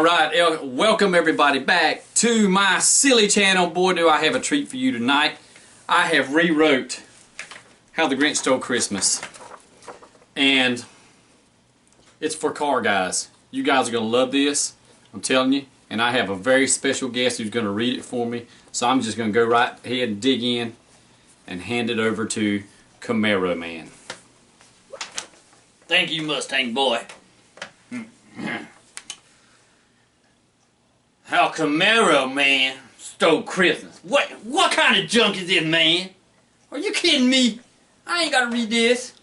Alright, welcome everybody back to my silly channel. Boy, do I have a treat for you tonight. I have rewrote How the Grinch Stole Christmas. And it's for car guys. You guys are going to love this, I'm telling you. And I have a very special guest who's going to read it for me. So I'm just going to go right ahead and dig in and hand it over to Camaro Man. Thank you, Mustang boy. How Camaro Man stole Christmas. What kind of junk is this, man? Are you kidding me? I ain't gotta read this.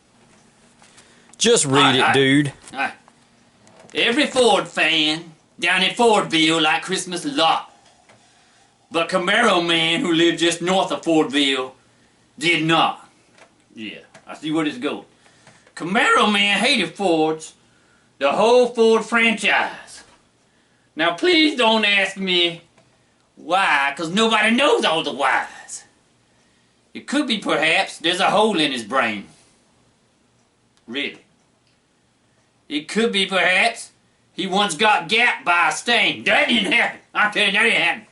Just read it, dude. Alright. Every Ford fan down in Fordville liked Christmas a lot. But Camaro Man, who lived just north of Fordville, did not. Yeah, I see where this goes. Camaro Man hated Fords, the whole Ford franchise. Now please don't ask me why, because nobody knows all the whys. It could be perhaps there's a hole in his brain. Really. It could be perhaps he once got gapped by a stain. That didn't happen. I'm telling you, that didn't happen.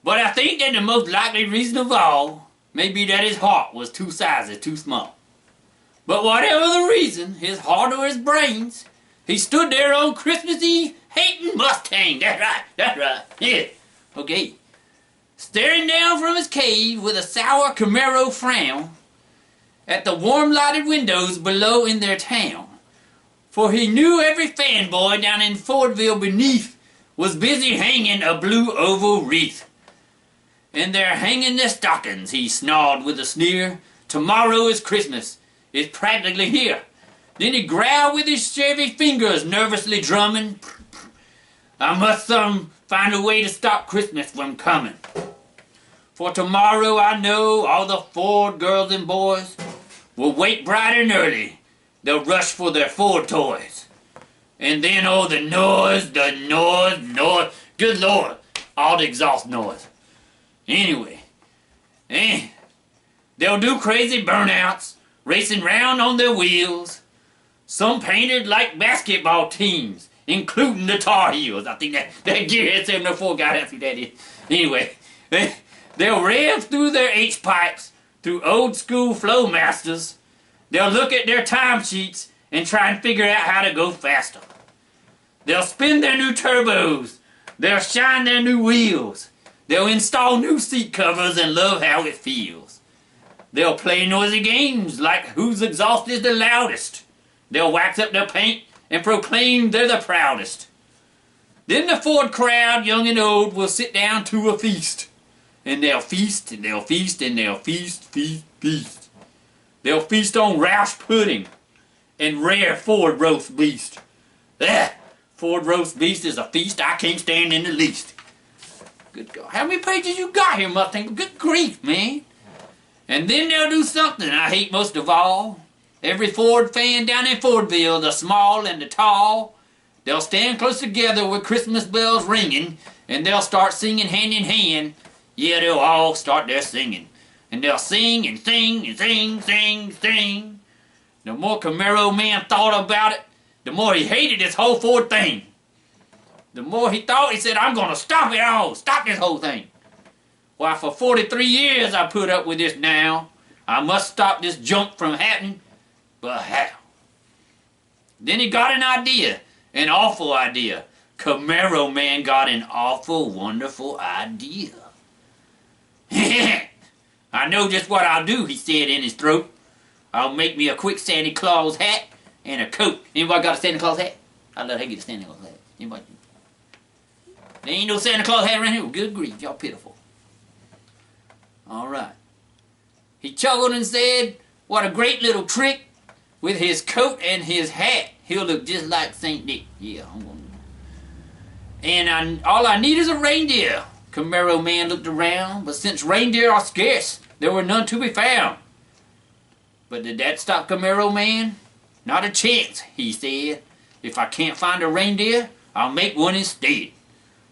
But I think that the most likely reason of all may be that his heart was two sizes too small. But whatever the reason, his heart or his brains, he stood there on Christmas Eve hating Mustang. That's right, yeah. Okay. Staring down from his cave with a sour Camaro frown at the warm lighted windows below in their town. For he knew every fanboy down in Fordville beneath was busy hanging a blue oval wreath. And they're hanging their stockings, he snarled with a sneer. Tomorrow is Christmas. It's practically here. Then he growled with his Chevy fingers, nervously drumming. I must find a way to stop Christmas from coming. For tomorrow I know all the Ford girls and boys will wake bright and early. They'll rush for their Ford toys. And then all the noise. Good Lord, all the exhaust noise. Anyway, they'll do crazy burnouts, racing round on their wheels. Some painted like basketball teams, including the Tar Heels. I think that Gearhead 704 got after that. Anyway, they'll rev through their H-pipes, through old school Flowmasters. They'll look at their timesheets and try and figure out how to go faster. They'll spin their new turbos. They'll shine their new wheels. They'll install new seat covers and love how it feels. They'll play noisy games like whose exhaust is the loudest. They'll wax up their paint and proclaim they're the proudest. Then the Ford crowd, young and old, will sit down to a feast. And they'll feast, and they'll feast, and they'll feast. They'll feast on Roush pudding and rare Ford roast beast. Ford roast beast is a feast I can't stand in the least. Good God. How many pages you got here, Mustang? Good grief, man. And then they'll do something I hate most of all. Every Ford fan down in Fordville, the small and the tall, they'll stand close together with Christmas bells ringing, and they'll start singing hand in hand. Yeah, they'll all start their singing. And they'll sing and sing and sing. The more Camaro Man thought about it, the more he hated this whole Ford thing. The more he thought, he said, I'm going to stop it all. Stop this whole thing. Why, for 43 years I put up with this now. I must stop this junk from happening. But how? Then he got an idea. An awful idea. Camaro Man got an awful, wonderful idea. I know just what I'll do, he said in his throat. I'll make me a quick Santa Claus hat and a coat. Anybody got a Santa Claus hat? I'd let her get a Santa Claus hat. Anybody? There ain't no Santa Claus hat around here. Good grief, y'all pitiful. Alright. He chuckled and said, what a great little trick. With his coat and his hat, he'll look just like St. Nick. Yeah, I'm gonna do that. And all I need is a reindeer. Camaro Man looked around, but since reindeer are scarce, there were none to be found. But did that stop Camaro Man? Not a chance, he said. If I can't find a reindeer, I'll make one instead.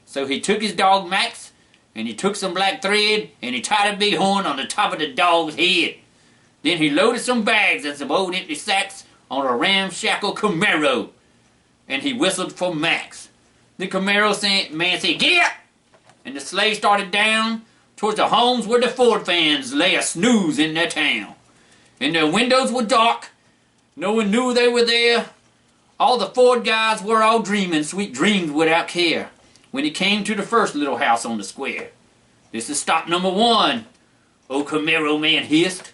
So he took his dog Max, and he took some black thread, and he tied a big horn on the top of the dog's head. Then he loaded some bags and some old empty sacks on a ramshackle Camaro, and he whistled for Max. The Camaro man said, "Get up!" And the sleigh started down towards the homes where the Ford fans lay a snooze in their town. And their windows were dark. No one knew they were there. All the Ford guys were all dreaming sweet dreams without care when he came to the first little house on the square. "This is stop number 1, old Camaro Man hissed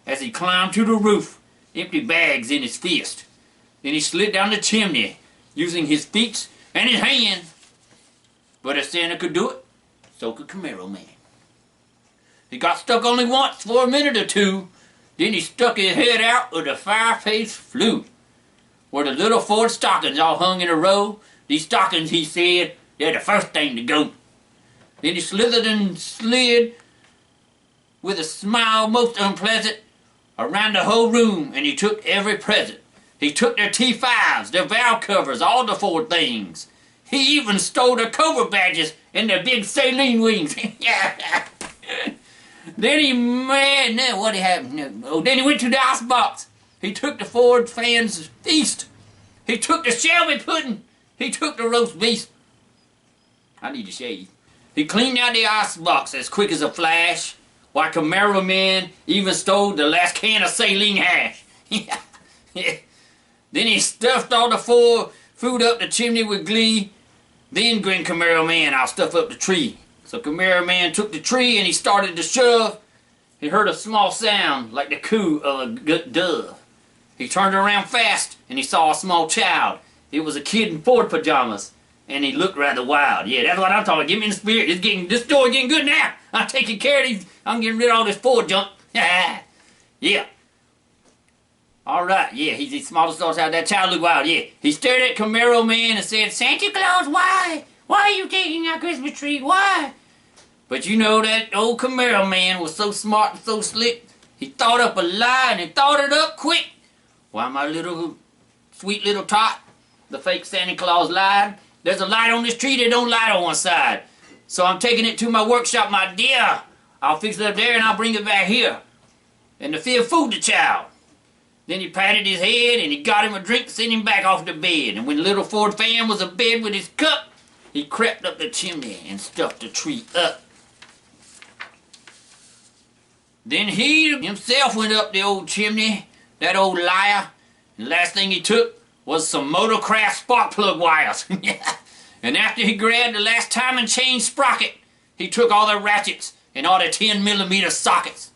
as he climbed to the roof, empty bags in his fist. Then he slid down the chimney using his feet and his hands. But if Santa could do it, so could Camaro Man. He got stuck only once for a minute or two. Then he stuck his head out with a fireplace flue, where the little Ford stockings all hung in a row. These stockings, he said, they're the first thing to go. Then he slithered and slid with a smile most unpleasant around the whole room, and he took every present. He took their T5s, their valve covers, all the Ford things. He even stole their Cobra badges and their big saline wings. Then what happened? Oh, then he went to the ice box. He took the Ford fans' feast. He took the Shelby pudding. He took the roast beef. I need to shave. He cleaned out the ice box as quick as a flash, while Camaro Man even stole the last can of saline hash. Then he stuffed all the food up the chimney with glee. Then grinned Camaro Man, "I'll stuff up the tree." So Camaro Man took the tree and he started to shove. He heard a small sound like the coo of a dove. He turned around fast and he saw a small child. It was a kid in Ford pajamas, and he looked rather wild. Yeah, that's what I'm talking about. Get me in the spirit. This story getting good now. I'm taking care of these. I'm getting rid of all this Ford junk. Yeah. All right. Yeah, he's the smallest horse out. That child looked wild. Yeah. He stared at Camaro Man and said, "Santa Claus, why? Why are you taking our Christmas tree? Why?" But you know that old Camaro Man was so smart and so slick. He thought up a lie, and he thought it up quick. "Why, my little, sweet little tot, the fake Santa Claus lied. There's a light on this tree that don't light on one side. So I'm taking it to my workshop, my dear. I'll fix it up there and I'll bring it back here. And the fear fooled the child." Then he patted his head and he got him a drink, sent him back off to bed. And when the little Ford fan was abed with his cup, he crept up the chimney and stuffed the tree up. Then he himself went up the old chimney, that old liar. And the last thing he took was some Motorcraft spark plug wires. And after he grabbed the last timing chain sprocket, he took all the ratchets and all the 10mm sockets.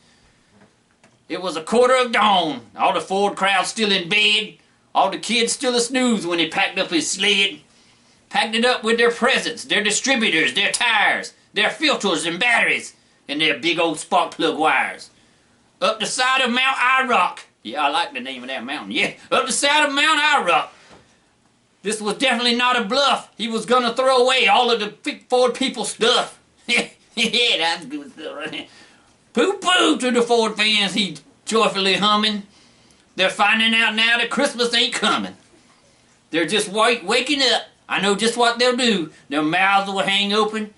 It was 1:15. All the Ford crowd still in bed. All the kids still a snooze when he packed up his sled. Packed it up with their presents, their distributors, their tires, their filters and batteries, and their big old spark plug wires. Up the side of Mount IROC. Yeah, I like the name of that mountain. Yeah, up the side of Mount IROC. This was definitely not a bluff. He was gonna throw away all of the Ford people's stuff. Yeah, that's good stuff right there. Pooh-pooh to the Ford fans, he's joyfully humming. They're finding out now that Christmas ain't coming. They're just waking up. I know just what they'll do. Their mouths will hang open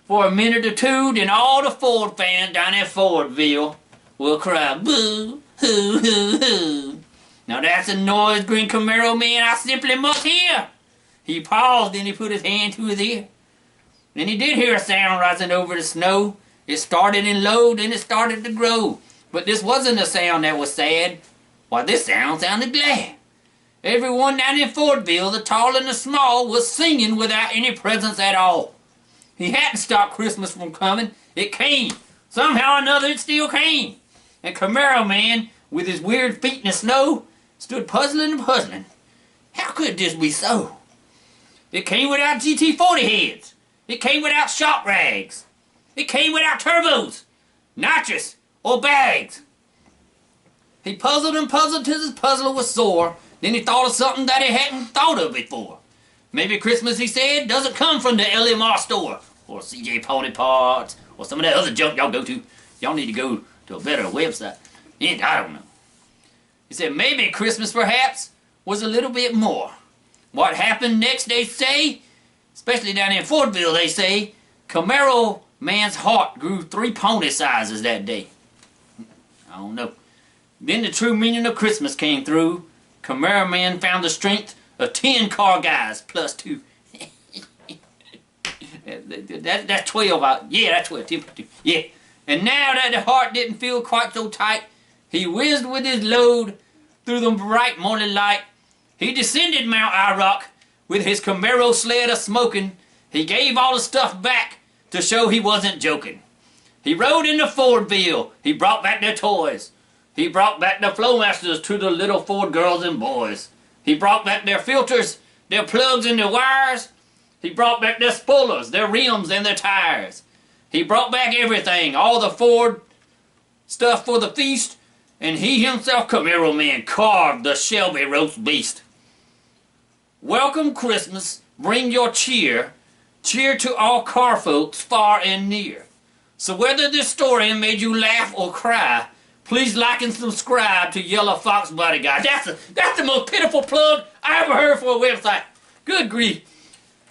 for a minute or two, then all the Ford fans down in Fordville will cry, "Boo, hoo, hoo, hoo." Now that's a noise, grinned Camaro Man, I simply must hear. He paused, then he put his hand to his ear. Then he did hear a sound rising over the snow. It started in low, then it started to grow. But this wasn't a sound that was sad. Why, this sound sounded glad. Everyone down in Fordville, the tall and the small, was singing without any presents at all. He hadn't stopped Christmas from coming. It came. Somehow or another, it still came. And Camaro Man, with his weird feet in the snow, stood puzzling and puzzling. How could this be so? It came without GT40 heads. It came without shop rags. It came without turbos, nitrous, or bags. He puzzled and puzzled till his puzzler was sore. Then he thought of something that he hadn't thought of before. Maybe Christmas, he said, doesn't come from the LMR store, or CJ Pony Parts, or some of that other junk y'all go to. Y'all need to go to a better website. And I don't know. He said maybe Christmas, perhaps, was a little bit more. What happened next, they say, especially down in Fordville, they say, Camaro Man's heart grew 3 pony sizes that day. I don't know. Then the true meaning of Christmas came through. Camaro Man found the strength of 10 car guys plus 2. That's 12 out. Yeah, that's 12. 10, 15. Yeah. And now that the heart didn't feel quite so tight, he whizzed with his load through the bright morning light. He descended Mount Irock with his Camaro sled a-smoking. He gave all the stuff back to show he wasn't joking. He rode in the Fordville. He brought back their toys. He brought back the Flowmasters to the little Ford girls and boys. He brought back their filters, their plugs and their wires. He brought back their spoilers, their rims and their tires. He brought back everything, all the Ford stuff for the feast. And he himself, Camaro Man, carved the Shelby roast beast. Welcome Christmas, bring your cheer. Cheer to all car folks far and near. So whether this story made you laugh or cry, please like and subscribe to Yellow Fox Body Guy. That's the most pitiful plug I ever heard for a website. Good grief.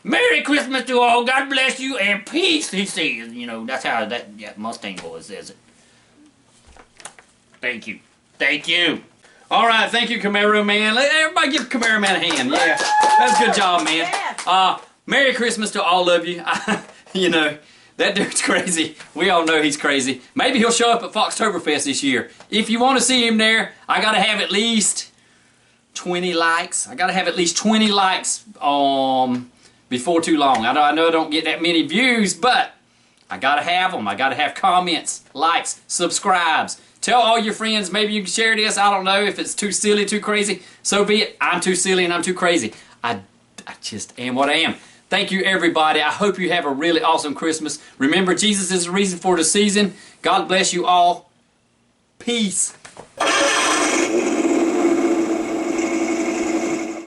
Merry Christmas to all. God bless you and peace, he says. You know, that's how that Mustang boy says it. Thank you. Thank you. All right, thank you, Camaro Man. Everybody give Camaro Man a hand. Yeah, that's a good job, man. Merry Christmas to all of you. You know, that dude's crazy. We all know he's crazy. Maybe he'll show up at Foxtoberfest this year. If you want to see him there, I got to have at least 20 likes. I got to have at least 20 likes before too long. I know I don't get that many views, but I got to have them. I got to have comments, likes, subscribes. Tell all your friends, maybe you can share this. I don't know if it's too silly, too crazy. So be it. I'm too silly and I'm too crazy. I just am what I am. Thank you, everybody. I hope you have a really awesome Christmas. Remember, Jesus is the reason for the season. God bless you all. Peace.